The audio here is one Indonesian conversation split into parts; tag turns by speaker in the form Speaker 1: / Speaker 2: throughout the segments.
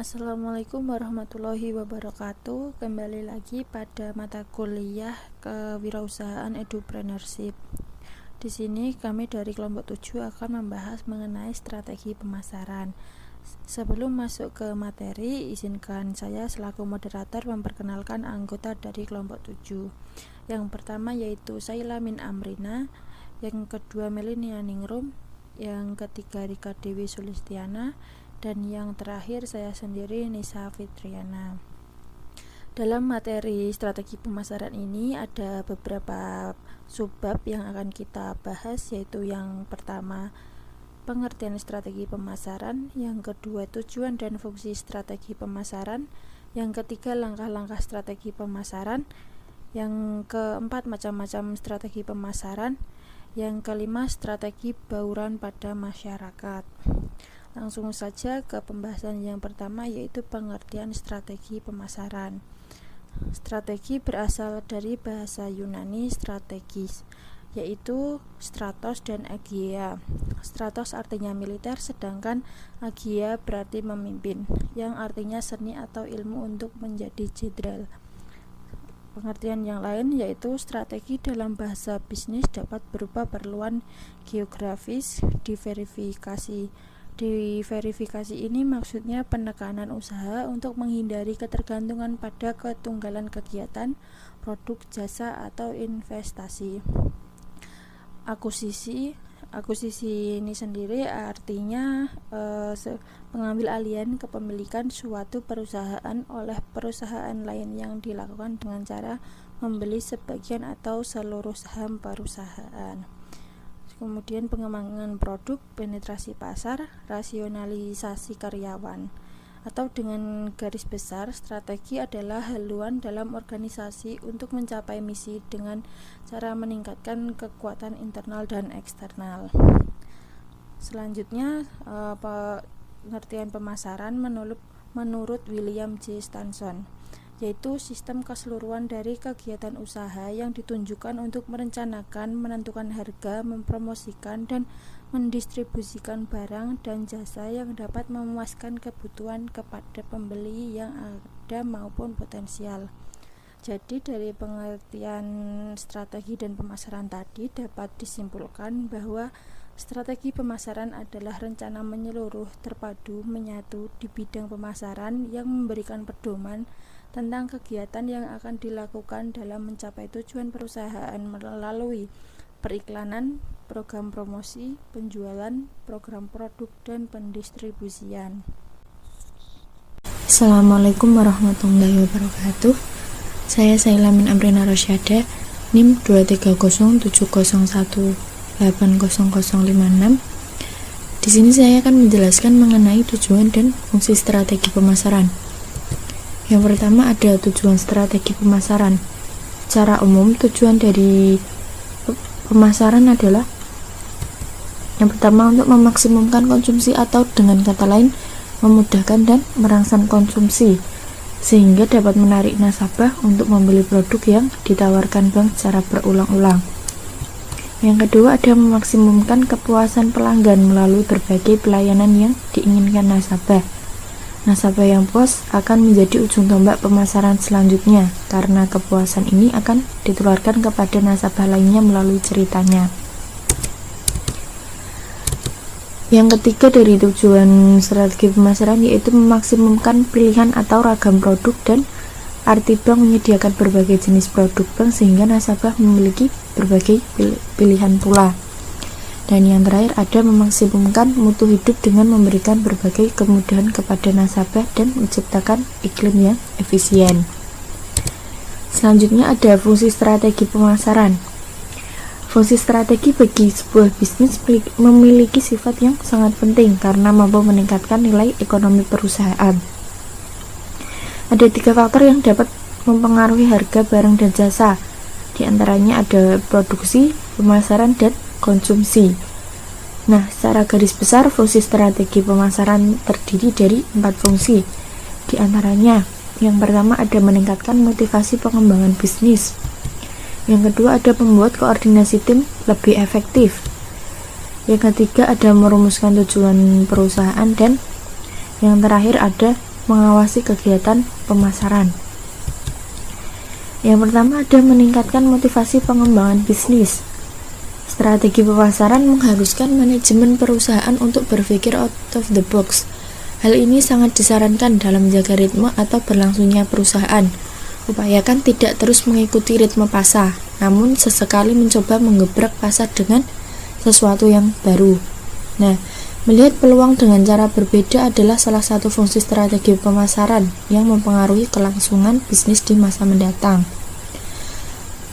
Speaker 1: Assalamualaikum warahmatullahi wabarakatuh. Kembali lagi pada mata kuliah Kewirausahaan Edupreneurship. Di sini kami dari kelompok 7 akan membahas mengenai strategi pemasaran. Sebelum masuk ke materi, izinkan saya selaku moderator memperkenalkan anggota dari kelompok 7. Yang pertama yaitu Saila Min Amrina, yang kedua Melania Ningrum, yang ketiga Rika Dewi Sulistiana, dan yang terakhir saya sendiri, Nisa Fitriana. Dalam materi strategi pemasaran ini ada beberapa subbab yang akan kita bahas, yaitu yang pertama pengertian strategi pemasaran, yang kedua tujuan dan fungsi strategi pemasaran, yang ketiga langkah-langkah strategi pemasaran, yang keempat macam-macam strategi pemasaran, yang kelima strategi bauran pada masyarakat. Langsung saja ke pembahasan yang pertama, yaitu pengertian strategi pemasaran. Strategi berasal dari bahasa Yunani strategis, yaitu stratos dan agia. Stratos artinya militer, sedangkan agia berarti memimpin, yang artinya seni atau ilmu untuk menjadi jenderal. Pengertian yang lain yaitu strategi dalam bahasa bisnis dapat berupa perluan geografis. Diverifikasi ini maksudnya penekanan usaha untuk menghindari ketergantungan pada ketunggalan kegiatan, produk, jasa, atau investasi. Akuisisi ini sendiri artinya pengambil alihan kepemilikan suatu perusahaan oleh perusahaan lain yang dilakukan dengan cara membeli sebagian atau seluruh saham perusahaan. Kemudian pengembangan produk, penetrasi pasar, rasionalisasi karyawan. Atau dengan garis besar, strategi adalah haluan dalam organisasi untuk mencapai misi dengan cara meningkatkan kekuatan internal dan eksternal. Selanjutnya, pengertian pemasaran menurut William J. Stanson, yaitu sistem keseluruhan dari kegiatan usaha yang ditunjukkan untuk merencanakan, menentukan harga, mempromosikan, dan mendistribusikan barang dan jasa yang dapat memuaskan kebutuhan kepada pembeli yang ada maupun potensial. Jadi dari pengertian strategi dan pemasaran tadi dapat disimpulkan bahwa strategi pemasaran adalah rencana menyeluruh, terpadu, menyatu di bidang pemasaran yang memberikan pedoman tentang kegiatan yang akan dilakukan dalam mencapai tujuan perusahaan melalui periklanan, program promosi, penjualan, program produk, dan pendistribusian.
Speaker 2: Assalamualaikum warahmatullahi wabarakatuh. Saya Saila Min Amrina Rosyada, NIM 23070180056. Di sini saya akan menjelaskan mengenai tujuan dan fungsi strategi pemasaran. Yang pertama ada tujuan strategi pemasaran. Secara umum, tujuan dari pemasaran adalah yang pertama untuk memaksimumkan konsumsi atau dengan kata lain memudahkan dan merangsang konsumsi sehingga dapat menarik nasabah untuk membeli produk yang ditawarkan bank secara berulang-ulang. Yang kedua ada memaksimumkan kepuasan pelanggan melalui berbagai pelayanan yang diinginkan nasabah. Nasabah yang puas akan menjadi ujung tombak pemasaran selanjutnya karena kepuasan ini akan ditularkan kepada nasabah lainnya melalui ceritanya. Yang ketiga dari tujuan strategi pemasaran yaitu memaksimumkan pilihan atau ragam produk dan arti bank menyediakan berbagai jenis produk bank sehingga nasabah memiliki berbagai pilihan pula. Dan yang terakhir ada memaksimumkan mutu hidup dengan memberikan berbagai kemudahan kepada nasabah dan menciptakan iklim yang efisien. Selanjutnya ada fungsi strategi pemasaran. Fungsi strategi bagi sebuah bisnis memiliki sifat yang sangat penting karena mampu meningkatkan nilai ekonomi perusahaan. Ada 3 faktor yang dapat mempengaruhi harga barang dan jasa. Di antaranya ada produksi, pemasaran, dan konsumsi. Nah, secara garis besar fungsi strategi pemasaran terdiri dari 4 fungsi. Di antaranya, yang pertama ada meningkatkan motivasi pengembangan bisnis. Yang kedua ada membuat koordinasi tim lebih efektif. Yang ketiga ada merumuskan tujuan perusahaan, dan yang terakhir ada mengawasi kegiatan pemasaran. Yang pertama ada meningkatkan motivasi pengembangan bisnis. Strategi pemasaran mengharuskan manajemen perusahaan untuk berpikir out of the box. Hal ini sangat disarankan dalam menjaga ritme atau berlangsungnya perusahaan. Upayakan tidak terus mengikuti ritme pasar, namun sesekali mencoba menggebrak pasar dengan sesuatu yang baru. Nah, melihat peluang dengan cara berbeda adalah salah satu fungsi strategi pemasaran yang mempengaruhi kelangsungan bisnis di masa mendatang.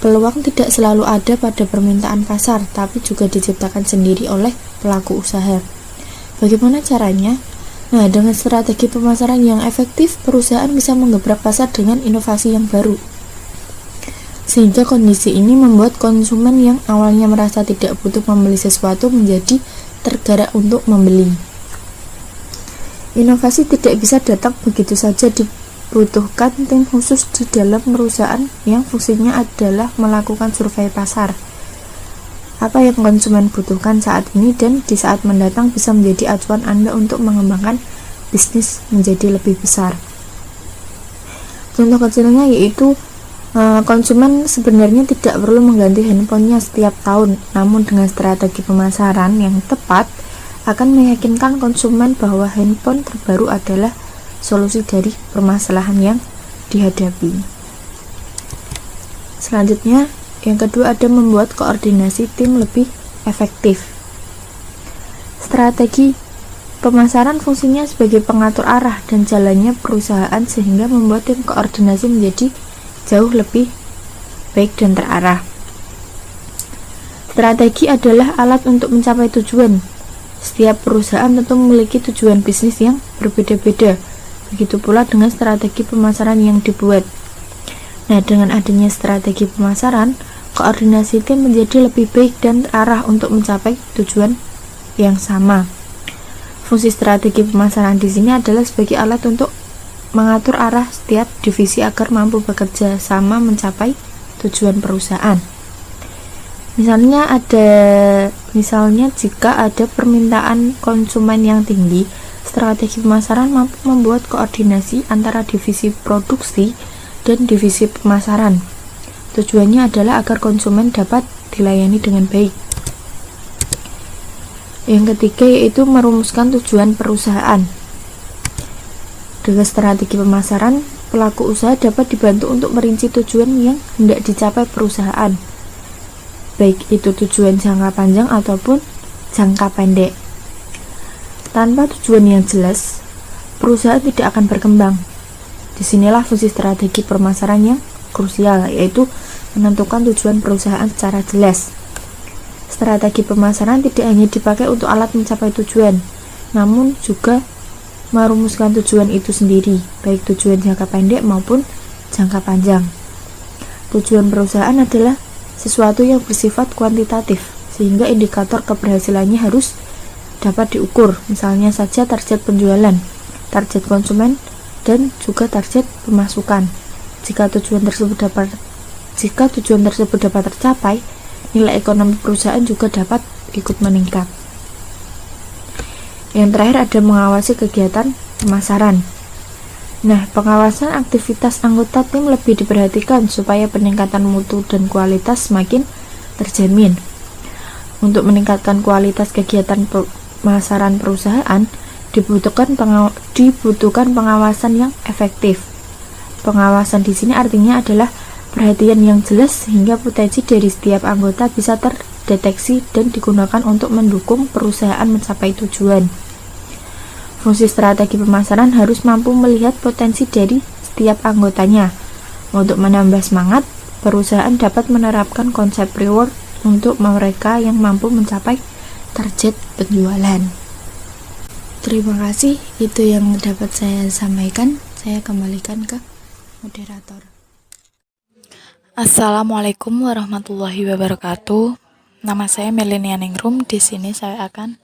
Speaker 2: Peluang tidak selalu ada pada permintaan pasar, tapi juga diciptakan sendiri oleh pelaku usaha. Bagaimana caranya? Nah, dengan strategi pemasaran yang efektif, perusahaan bisa menggebrak pasar dengan inovasi yang baru. Sehingga kondisi ini membuat konsumen yang awalnya merasa tidak butuh membeli sesuatu menjadi tergerak untuk membeli. Inovasi tidak bisa datang begitu saja, dibutuhkan tim khusus di dalam perusahaan yang fungsinya adalah melakukan survei pasar. Apa yang konsumen butuhkan saat ini dan di saat mendatang bisa menjadi acuan Anda untuk mengembangkan bisnis menjadi lebih besar. Contoh kecilnya yaitu konsumen sebenarnya tidak perlu mengganti handphonenya setiap tahun, namun dengan strategi pemasaran yang tepat akan meyakinkan konsumen bahwa handphone terbaru adalah solusi dari permasalahan yang dihadapi. Selanjutnya, yang kedua ada membuat koordinasi tim lebih efektif. Strategi pemasaran fungsinya sebagai pengatur arah dan jalannya perusahaan sehingga membuat tim koordinasi menjadi jauh lebih baik dan terarah. Strategi adalah alat untuk mencapai tujuan. Setiap perusahaan tentu memiliki tujuan bisnis yang berbeda-beda. Begitu pula dengan strategi pemasaran yang dibuat. Nah, dengan adanya strategi pemasaran, koordinasi tim menjadi lebih baik dan terarah untuk mencapai tujuan yang sama. Fungsi strategi pemasaran di sini adalah sebagai alat untuk mengatur arah setiap divisi agar mampu bekerja sama mencapai tujuan perusahaan. Misalnya jika ada permintaan konsumen yang tinggi, strategi pemasaran mampu membuat koordinasi antara divisi produksi dan divisi pemasaran. Tujuannya adalah agar konsumen dapat dilayani dengan baik. Yang ketiga yaitu merumuskan tujuan perusahaan. Dengan strategi pemasaran, pelaku usaha dapat dibantu untuk merinci tujuan yang hendak dicapai perusahaan, baik itu tujuan jangka panjang ataupun jangka pendek. Tanpa tujuan yang jelas, perusahaan tidak akan berkembang. Disinilah fungsi strategi pemasaran yang krusial, yaitu menentukan tujuan perusahaan secara jelas. Strategi pemasaran tidak hanya dipakai untuk alat mencapai tujuan, namun juga merumuskan tujuan itu sendiri, baik tujuan jangka pendek maupun jangka panjang. Tujuan perusahaan adalah sesuatu yang bersifat kuantitatif, sehingga indikator keberhasilannya harus dapat diukur, misalnya saja target penjualan, target konsumen, dan juga target pemasukan. Jika tujuan tersebut dapat tercapai, nilai ekonomi perusahaan juga dapat ikut meningkat. Yang terakhir ada mengawasi kegiatan pemasaran. Nah, pengawasan aktivitas anggota tim lebih diperhatikan supaya peningkatan mutu dan kualitas semakin terjamin. Untuk meningkatkan kualitas kegiatan pemasaran perusahaan, dibutuhkan pengawasan yang efektif. Pengawasan di sini artinya adalah perhatian yang jelas sehingga potensi dari setiap anggota bisa terdeteksi dan digunakan untuk mendukung perusahaan mencapai tujuan. Fungsi strategi pemasaran harus mampu melihat potensi dari setiap anggotanya. Untuk menambah semangat, perusahaan dapat menerapkan konsep reward untuk mereka yang mampu mencapai target penjualan. Terima kasih, itu yang dapat saya sampaikan. Saya kembalikan ke moderator.
Speaker 1: Assalamualaikum warahmatullahi wabarakatuh. Nama saya Melenia Ningrum. Di sini saya akan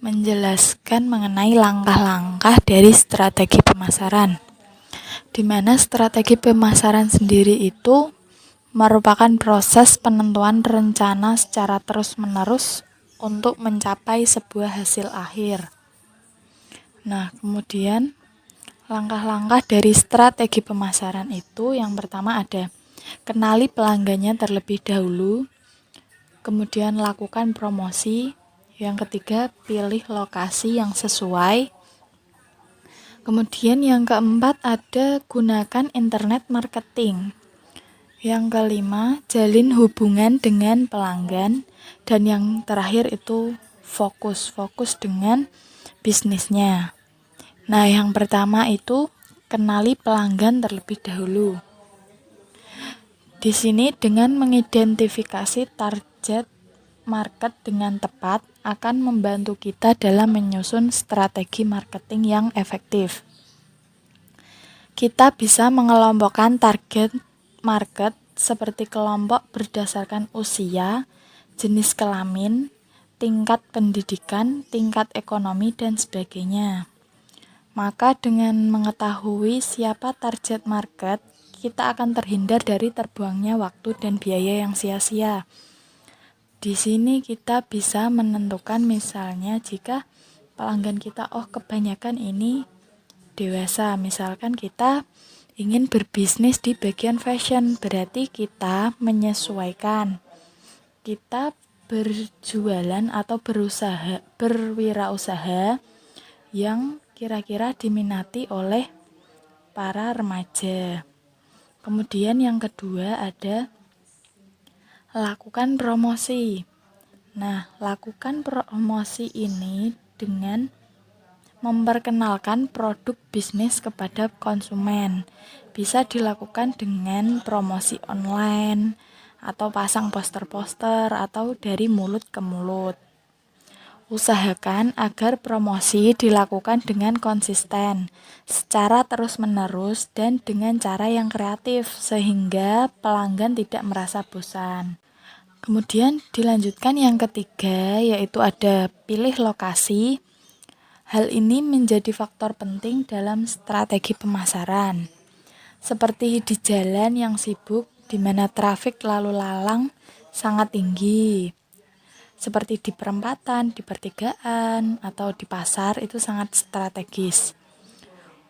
Speaker 1: menjelaskan mengenai langkah-langkah dari strategi pemasaran, di mana strategi pemasaran sendiri itu merupakan proses penentuan rencana secara terus-menerus untuk mencapai sebuah hasil akhir. Nah, kemudian Langkah-langkah dari strategi pemasaran itu yang pertama ada kenali pelanggannya terlebih dahulu, kemudian lakukan promosi, yang ketiga pilih lokasi yang sesuai, kemudian yang keempat ada gunakan internet marketing, yang kelima jalin hubungan dengan pelanggan, dan yang terakhir itu fokus dengan bisnisnya. Nah, yang pertama itu kenali pelanggan terlebih dahulu. Di sini dengan mengidentifikasi target market dengan tepat akan membantu kita dalam menyusun strategi marketing yang efektif. Kita bisa mengelompokkan target market seperti kelompok berdasarkan usia, jenis kelamin, tingkat pendidikan, tingkat ekonomi, dan sebagainya. Maka dengan mengetahui siapa target market, kita akan terhindar dari terbuangnya waktu dan biaya yang sia-sia. Di sini kita bisa menentukan misalnya jika pelanggan kita kebanyakan ini dewasa, misalkan kita ingin berbisnis di bagian fashion, berarti kita menyesuaikan. Kita berjualan atau berwirausaha yang kira-kira diminati oleh para remaja. Kemudian yang kedua ada lakukan promosi. Nah, lakukan promosi ini dengan memperkenalkan produk bisnis kepada konsumen. Bisa dilakukan dengan promosi online atau pasang poster-poster atau dari mulut ke mulut. Usahakan agar promosi dilakukan dengan konsisten, secara terus-menerus dan dengan cara yang kreatif sehingga pelanggan tidak merasa bosan. Kemudian dilanjutkan yang ketiga, yaitu ada pilih lokasi. Hal ini menjadi faktor penting dalam strategi pemasaran. Seperti di jalan yang sibuk di mana trafik lalu lalang sangat tinggi. Seperti di perempatan, di pertigaan, atau di pasar itu sangat strategis.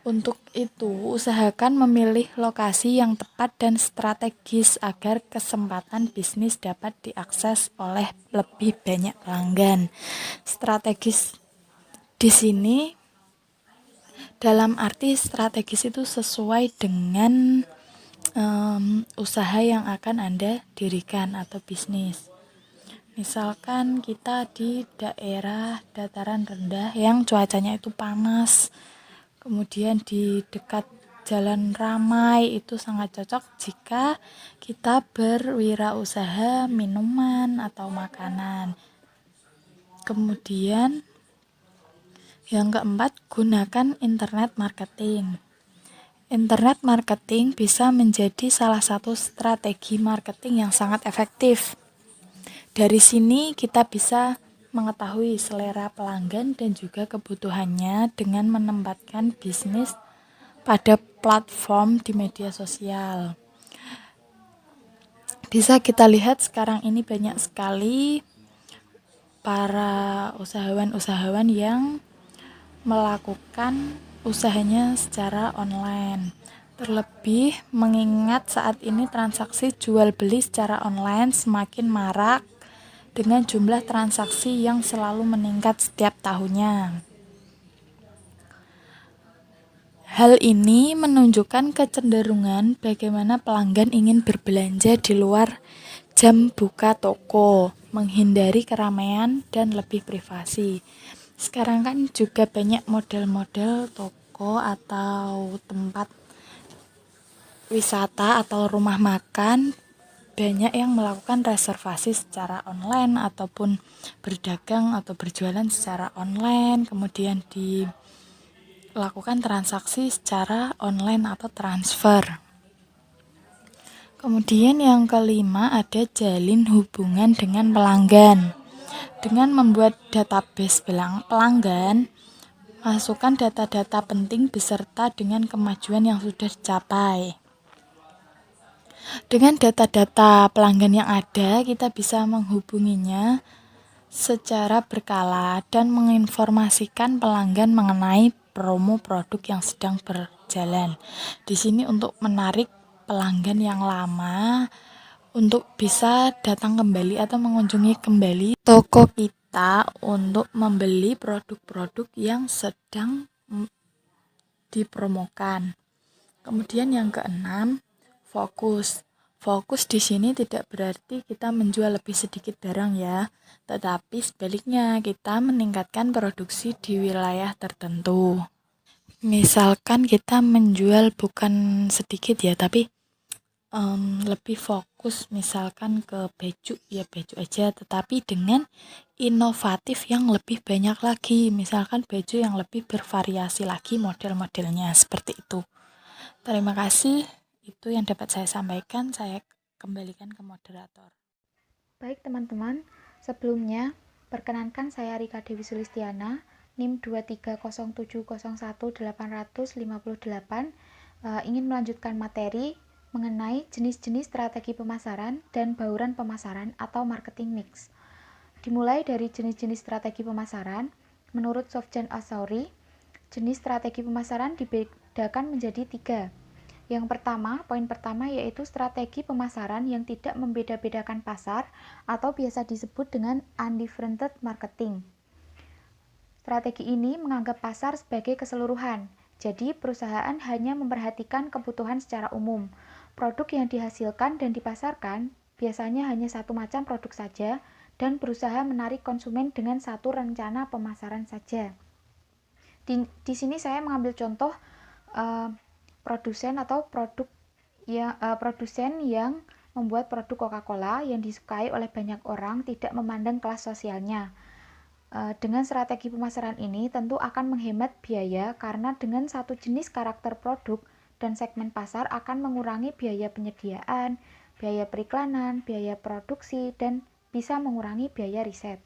Speaker 1: Untuk itu, usahakan memilih lokasi yang tepat dan strategis agar kesempatan bisnis dapat diakses oleh lebih banyak pelanggan. Strategis di sini dalam arti strategis itu sesuai dengan usaha yang akan Anda dirikan atau bisnis. Misalkan kita di daerah dataran rendah yang cuacanya itu panas, kemudian di dekat jalan ramai, itu sangat cocok jika kita berwirausaha minuman atau makanan. Kemudian yang keempat, gunakan internet marketing. Internet marketing bisa menjadi salah satu strategi marketing yang sangat efektif. Dari sini kita bisa mengetahui selera pelanggan dan juga kebutuhannya dengan menempatkan bisnis pada platform di media sosial. Bisa kita lihat sekarang ini banyak sekali para usahawan yang melakukan usahanya secara online. Terlebih mengingat saat ini transaksi jual beli secara online semakin marak dengan jumlah transaksi yang selalu meningkat setiap tahunnya. Hal ini menunjukkan kecenderungan bagaimana pelanggan ingin berbelanja di luar jam buka toko, menghindari keramaian dan lebih privasi. Sekarang kan juga banyak model-model toko atau tempat wisata atau rumah makan, banyak yang melakukan reservasi secara online ataupun berdagang atau berjualan secara online, kemudian dilakukan transaksi secara online atau transfer. Kemudian yang kelima ada jalin hubungan dengan pelanggan. Dengan membuat database pelanggan, masukkan data-data penting beserta dengan kemajuan yang sudah dicapai. Dengan data-data pelanggan yang ada, kita bisa menghubunginya secara berkala dan menginformasikan pelanggan mengenai
Speaker 3: promo produk yang sedang berjalan. Di sini untuk menarik pelanggan yang lama untuk bisa datang kembali atau mengunjungi kembali toko kita untuk membeli produk-produk yang sedang dipromokan. Kemudian yang keenam, fokus. Fokus di sini tidak berarti kita menjual lebih sedikit barang ya, tetapi sebaliknya kita meningkatkan produksi di wilayah tertentu. Misalkan kita menjual bukan sedikit ya, tapi lebih fokus misalkan ke baju, ya baju aja, tetapi dengan inovatif yang lebih banyak lagi, misalkan baju yang lebih bervariasi lagi model-modelnya, seperti itu. Terima kasih, itu yang dapat saya sampaikan. Saya kembalikan ke moderator.
Speaker 4: Baik teman-teman, sebelumnya perkenankan saya Rika Dewi Sulistiana, NIM 230701858, ingin melanjutkan materi mengenai jenis-jenis strategi pemasaran dan bauran pemasaran atau marketing mix. Dimulai dari jenis-jenis strategi pemasaran, menurut Sofjan Asauri, jenis strategi pemasaran dibedakan menjadi 3. Yang pertama, poin pertama yaitu strategi pemasaran yang tidak membeda-bedakan pasar atau biasa disebut dengan undifferentiated marketing. Strategi ini menganggap pasar sebagai keseluruhan, jadi perusahaan hanya memperhatikan kebutuhan secara umum. Produk yang dihasilkan dan dipasarkan biasanya hanya satu macam produk saja dan berusaha menarik konsumen dengan satu rencana pemasaran saja. Di sini saya mengambil contoh produsen atau produsen yang membuat produk Coca-Cola yang disukai oleh banyak orang, tidak memandang kelas sosialnya. Dengan strategi pemasaran ini tentu akan menghemat biaya karena dengan satu jenis karakter produk dan segmen pasar akan mengurangi biaya penyediaan, biaya periklanan, biaya produksi, dan bisa mengurangi biaya riset.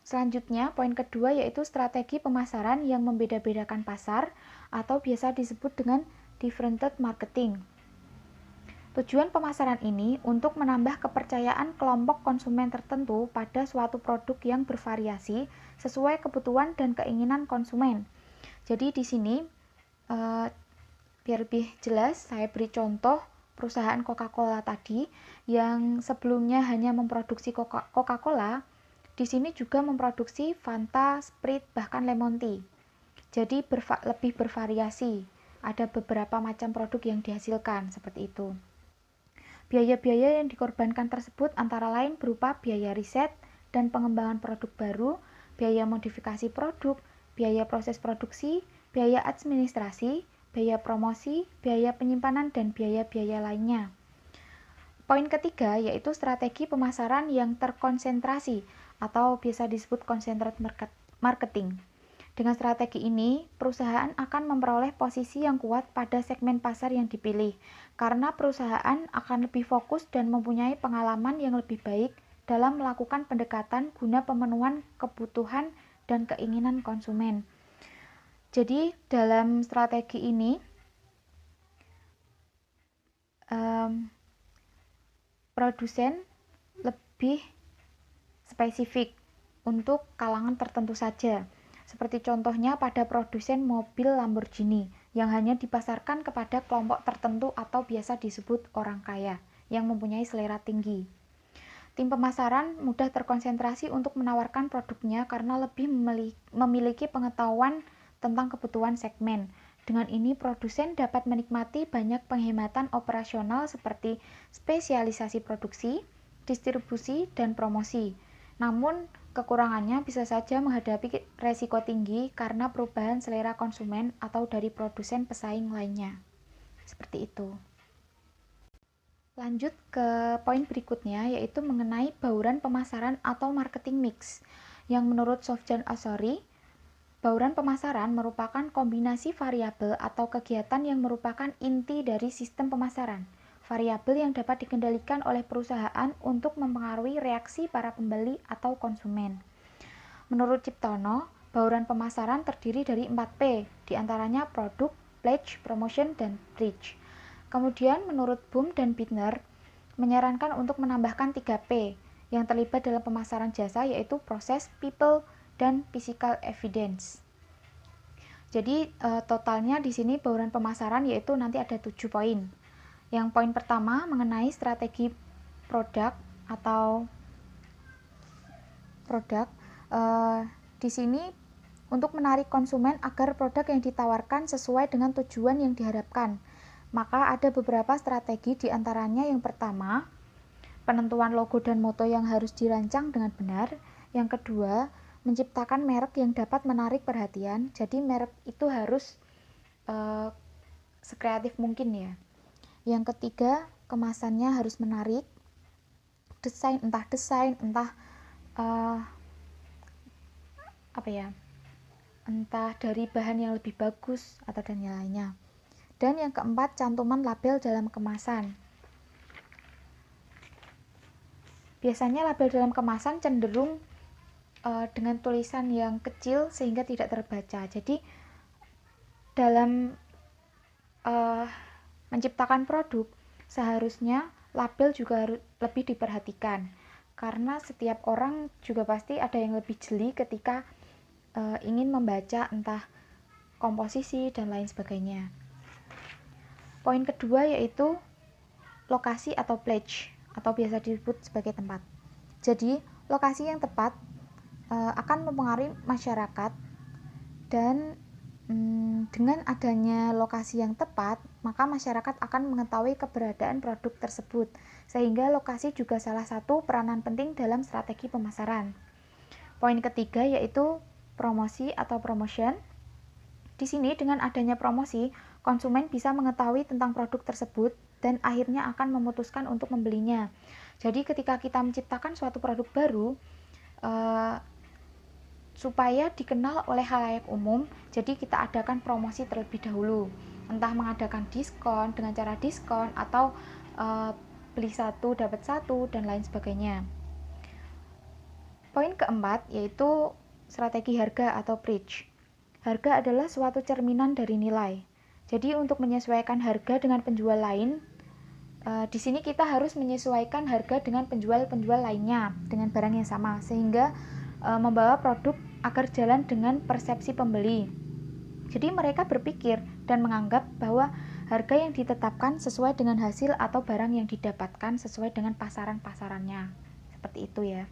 Speaker 4: Selanjutnya, poin kedua yaitu strategi pemasaran yang membeda-bedakan pasar atau biasa disebut dengan differentiated marketing. Tujuan pemasaran ini untuk menambah kepercayaan kelompok konsumen tertentu pada suatu produk yang bervariasi sesuai kebutuhan dan keinginan konsumen. Jadi di sini biar lebih jelas saya beri contoh perusahaan Coca-Cola tadi yang sebelumnya hanya memproduksi Coca-Cola, di sini juga memproduksi Fanta, Sprite, bahkan lemon tea. Jadi lebih bervariasi. Ada beberapa macam produk yang dihasilkan seperti itu. Biaya-biaya yang dikorbankan tersebut antara lain berupa biaya riset dan pengembangan produk baru, biaya modifikasi produk, biaya proses produksi, biaya administrasi, biaya promosi, biaya penyimpanan, dan biaya-biaya lainnya. Poin ketiga yaitu strategi pemasaran yang terkonsentrasi atau biasa disebut concentrated marketing. Dengan strategi ini, perusahaan akan memperoleh posisi yang kuat pada segmen pasar yang dipilih, karena perusahaan akan lebih fokus dan mempunyai pengalaman yang lebih baik dalam melakukan pendekatan guna pemenuhan kebutuhan dan keinginan konsumen. Jadi, dalam strategi ini, produsen lebih spesifik untuk kalangan tertentu saja. Seperti contohnya pada produsen mobil Lamborghini yang hanya dipasarkan kepada kelompok tertentu atau biasa disebut orang kaya yang mempunyai selera tinggi. Tim pemasaran mudah terkonsentrasi untuk menawarkan produknya karena lebih memiliki pengetahuan tentang kebutuhan segmen. Dengan ini produsen dapat menikmati banyak penghematan operasional seperti spesialisasi produksi, distribusi, dan promosi. Namun, kekurangannya bisa saja menghadapi resiko tinggi karena perubahan selera konsumen atau dari produsen pesaing lainnya. Seperti itu. Lanjut ke poin berikutnya yaitu mengenai bauran pemasaran atau marketing mix. Yang menurut Sofjan Asauri, bauran pemasaran merupakan kombinasi variabel atau kegiatan yang merupakan inti dari sistem pemasaran. Variabel yang dapat dikendalikan oleh perusahaan untuk mempengaruhi reaksi para pembeli atau konsumen. Menurut Ciptono, bauran pemasaran terdiri dari 4P, diantaranya produk, pledge, promotion, dan reach. Kemudian menurut Boom dan Bittner, menyarankan untuk menambahkan 3P yang terlibat dalam pemasaran jasa yaitu proses, people, dan physical evidence. Jadi totalnya di sini bauran pemasaran yaitu nanti ada 7 poin. Yang poin pertama mengenai strategi produk atau produk. Di sini untuk menarik konsumen agar produk yang ditawarkan sesuai dengan tujuan yang diharapkan. Maka ada beberapa strategi, diantaranya yang pertama, penentuan logo dan moto yang harus dirancang dengan benar. Yang kedua, menciptakan merek yang dapat menarik perhatian. Jadi merek itu harus sekreatif mungkin ya. Yang ketiga, kemasannya harus menarik. Desain entah entah dari bahan yang lebih bagus atau dan yang lainnya. Dan yang keempat, cantuman label dalam kemasan. Biasanya label dalam kemasan cenderung dengan tulisan yang kecil sehingga tidak terbaca. Jadi dalam menciptakan produk seharusnya label juga lebih diperhatikan, karena setiap orang juga pasti ada yang lebih jeli ketika ingin membaca entah komposisi dan lain sebagainya. Poin kedua yaitu lokasi atau place, atau biasa disebut sebagai tempat. Jadi lokasi yang tepat akan mempengaruhi masyarakat, dan dengan adanya lokasi yang tepat, maka masyarakat akan mengetahui keberadaan produk tersebut, sehingga lokasi juga salah satu peranan penting dalam strategi pemasaran. Poin ketiga yaitu promosi atau promotion. Di sini dengan adanya promosi, konsumen bisa mengetahui tentang produk tersebut dan akhirnya akan memutuskan untuk membelinya. Jadi ketika kita menciptakan suatu produk baru, supaya dikenal oleh khalayak umum, jadi kita adakan promosi terlebih dahulu, entah mengadakan diskon dengan cara diskon atau beli satu dapat satu dan lain sebagainya. Poin keempat yaitu strategi harga atau price. Harga adalah suatu cerminan dari nilai. Jadi untuk menyesuaikan harga dengan penjual lain, di sini kita harus menyesuaikan harga dengan penjual-penjual lainnya dengan barang yang sama, sehingga membawa produk agar jalan dengan persepsi pembeli. Jadi mereka berpikir dan menganggap bahwa harga yang ditetapkan sesuai dengan hasil atau barang yang didapatkan sesuai dengan pasaran-pasarannya. Seperti itu ya.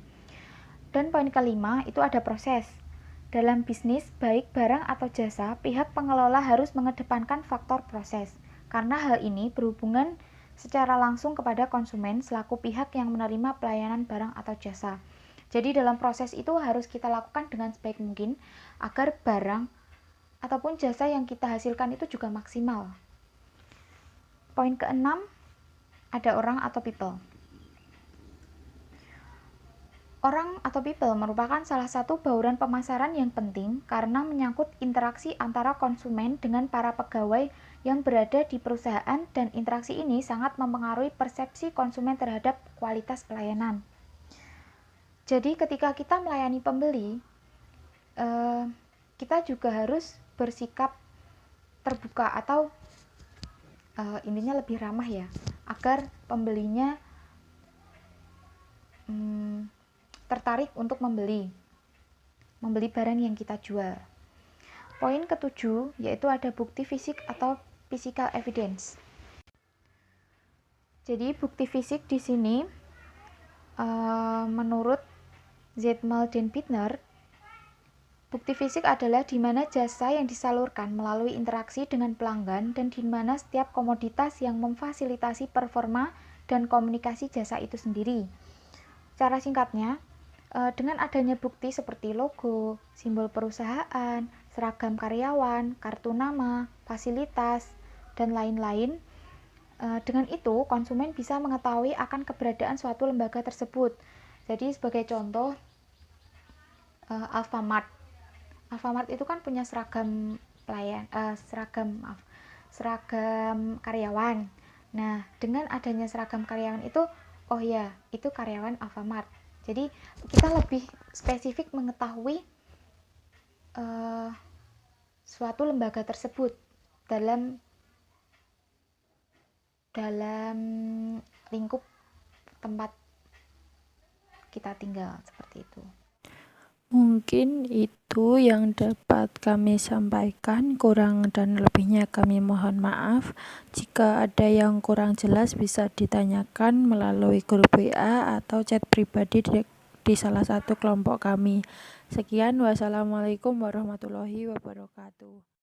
Speaker 4: Dan poin kelima itu ada proses. Dalam bisnis, baik barang atau jasa, pihak pengelola harus mengedepankan faktor proses, karena hal ini berhubungan secara langsung kepada konsumen selaku pihak yang menerima pelayanan barang atau jasa. Jadi dalam proses itu harus kita lakukan dengan sebaik mungkin agar barang ataupun jasa yang kita hasilkan itu juga maksimal. Poin keenam, ada orang atau people. Orang atau people merupakan salah satu bauran pemasaran yang penting karena menyangkut interaksi antara konsumen dengan para pegawai yang berada di perusahaan, dan interaksi ini sangat mempengaruhi persepsi konsumen terhadap kualitas pelayanan. Jadi ketika kita melayani pembeli, kita juga harus bersikap terbuka atau intinya lebih ramah ya, agar pembelinya tertarik untuk membeli barang yang kita jual. Poin ketujuh yaitu ada bukti fisik atau physical evidence. Jadi bukti fisik di sini menurut Zetmal dan Bittner, bukti fisik adalah di mana jasa yang disalurkan melalui interaksi dengan pelanggan dan di mana setiap komoditas yang memfasilitasi performa dan komunikasi jasa itu sendiri. Cara singkatnya, dengan adanya bukti seperti logo, simbol perusahaan, seragam karyawan, kartu nama, fasilitas, dan lain-lain, dengan itu konsumen bisa mengetahui akan keberadaan suatu lembaga tersebut. Jadi sebagai contoh, Alfamart itu kan punya seragam karyawan. Nah, dengan adanya seragam karyawan itu, oh ya, itu karyawan Alfamart. Jadi kita lebih spesifik mengetahui suatu lembaga tersebut dalam lingkup tempat kita tinggal, seperti itu.
Speaker 1: Mungkin itu yang dapat kami sampaikan, kurang dan lebihnya kami mohon maaf. Jika ada yang kurang jelas bisa ditanyakan melalui grup WA atau chat pribadi di salah satu kelompok kami. Sekian, wassalamualaikum warahmatullahi wabarakatuh.